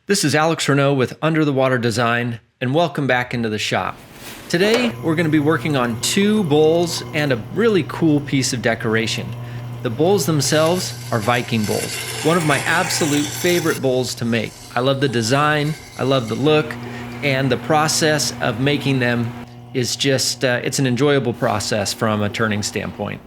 This is Alex Renault with Under the Water Design, and welcome back into the shop. Today, we're going to be working on two bowls and a really cool piece of decoration. The bowls themselves are Viking bowls, one of my absolute favorite bowls to make. I love the design, I love the look, and the process of making them is just, it's an enjoyable process from a turning standpoint.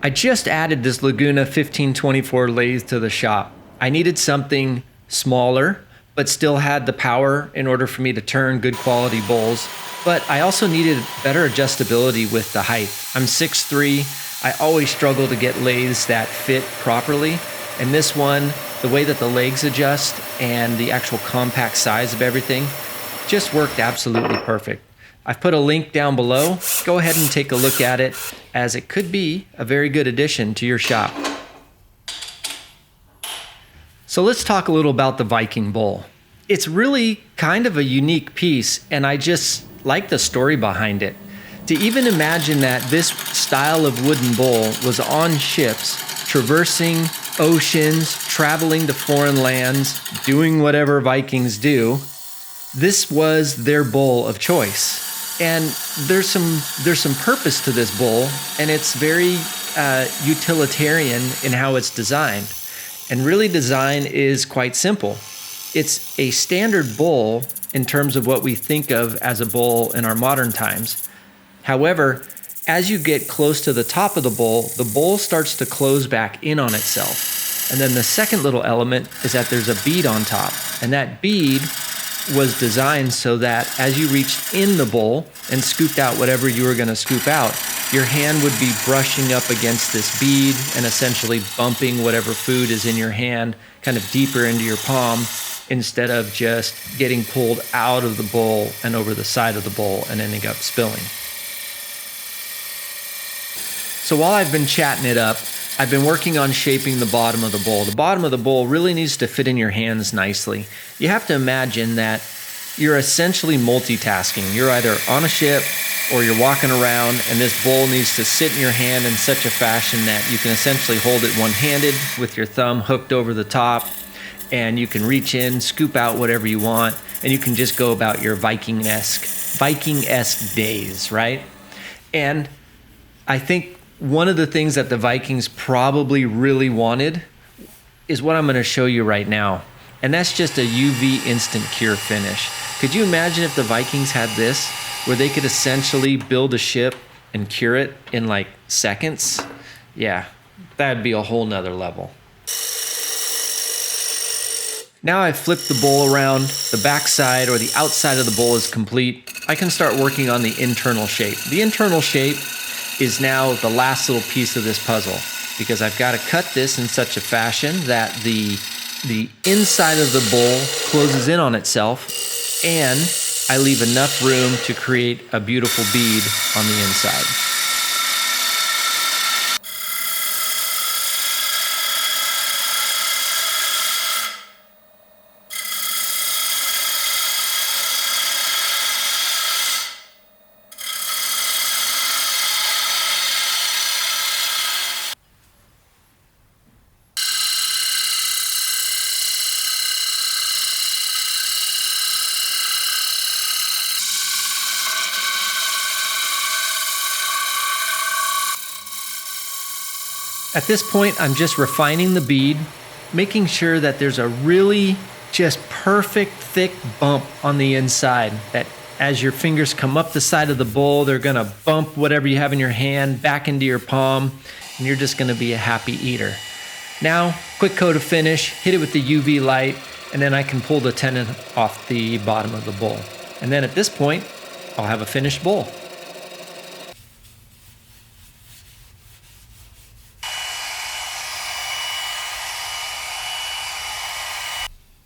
I just added this Laguna 1524 lathe to the shop. I needed something smaller, but still had the power in order for me to turn good quality bowls. But I also needed better adjustability with the height. I'm 6'3". I always struggle to get lathes that fit properly. And this one, the way that the legs adjust and the actual compact size of everything just worked absolutely perfect. I've put a link down below. Go ahead and take a look at it, as it could be a very good addition to your shop. So let's talk a little about the Viking Bowl. It's really kind of a unique piece, and I just like the story behind it. To even imagine that this style of wooden bowl was on ships, traversing oceans, traveling to foreign lands, doing whatever Vikings do, this was their bowl of choice. And there's some purpose to this bowl, and it's very utilitarian in how it's designed. And really, design is quite simple. It's a standard bowl in terms of what we think of as a bowl in our modern times. However, as you get close to the top of the bowl starts to close back in on itself. And then the second little element is that there's a bead on top. And that bead was designed so that as you reached in the bowl and scooped out whatever you were going to scoop out, your hand would be brushing up against this bead and essentially bumping whatever food is in your hand kind of deeper into your palm, instead of just getting pulled out of the bowl and over the side of the bowl and ending up spilling. So while I've been chatting it up, I've been working on shaping the bottom of the bowl. The bottom of the bowl really needs to fit in your hands nicely. You have to imagine that you're essentially multitasking. You're either on a ship or you're walking around, and this bowl needs to sit in your hand in such a fashion that you can essentially hold it one-handed with your thumb hooked over the top, and you can reach in, scoop out whatever you want, and you can just go about your Viking-esque days, right? And I think one of the things that the Vikings probably really wanted is what I'm going to show you right now. And that's just a UV instant cure finish. Could you imagine if the Vikings had this, where they could essentially build a ship and cure it in like seconds? Yeah, that'd be a whole nother level. Now I've flipped the bowl around, the back side or the outside of the bowl is complete. I can start working on the internal shape. The internal shape is now the last little piece of this puzzle, because I've got to cut this in such a fashion that the inside of the bowl closes in on itself, and I leave enough room to create a beautiful bead on the inside. At this point, I'm just refining the bead, making sure that there's a really just perfect thick bump on the inside, that as your fingers come up the side of the bowl, they're gonna bump whatever you have in your hand back into your palm, and you're just gonna be a happy eater. Now, quick coat of finish, hit it with the UV light, and then I can pull the tenon off the bottom of the bowl. And then at this point, I'll have a finished bowl.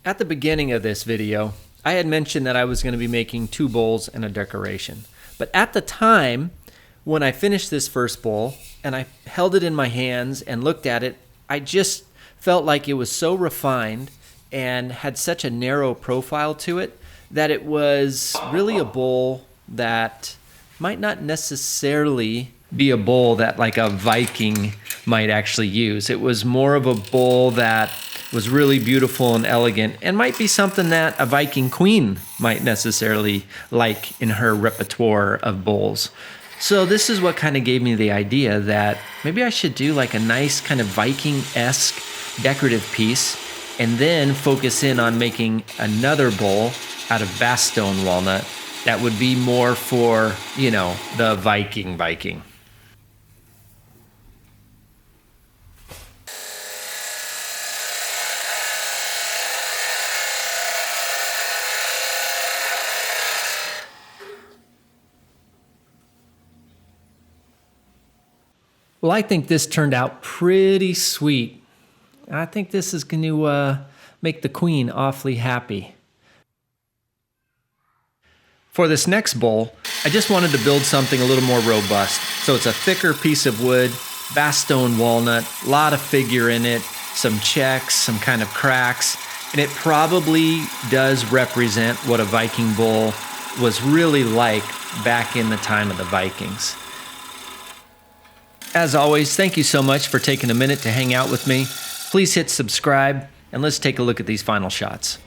At the beginning of this video, I had mentioned that I was going to be making two bowls and a decoration. But at the time, when I finished this first bowl and I held it in my hands and looked at it, I just felt like it was so refined and had such a narrow profile to it that it was really a bowl that might not necessarily be a bowl that like a Viking might actually use. It was more of a bowl that was really beautiful and elegant, and might be something that a Viking Queen might necessarily like in her repertoire of bowls. So this is what kind of gave me the idea that maybe I should do like a nice kind of Viking-esque decorative piece, and then focus in on making another bowl out of Bastogne Walnut that would be more for, you know, the Viking. Well, I think this turned out pretty sweet. I think this is going to make the Queen awfully happy. For this next bowl, I just wanted to build something a little more robust. So it's a thicker piece of wood, Bastogne Walnut, a lot of figure in it, some checks, some kind of cracks, and it probably does represent what a Viking bowl was really like back in the time of the Vikings. As always, thank you so much for taking a minute to hang out with me. Please hit subscribe, and let's take a look at these final shots.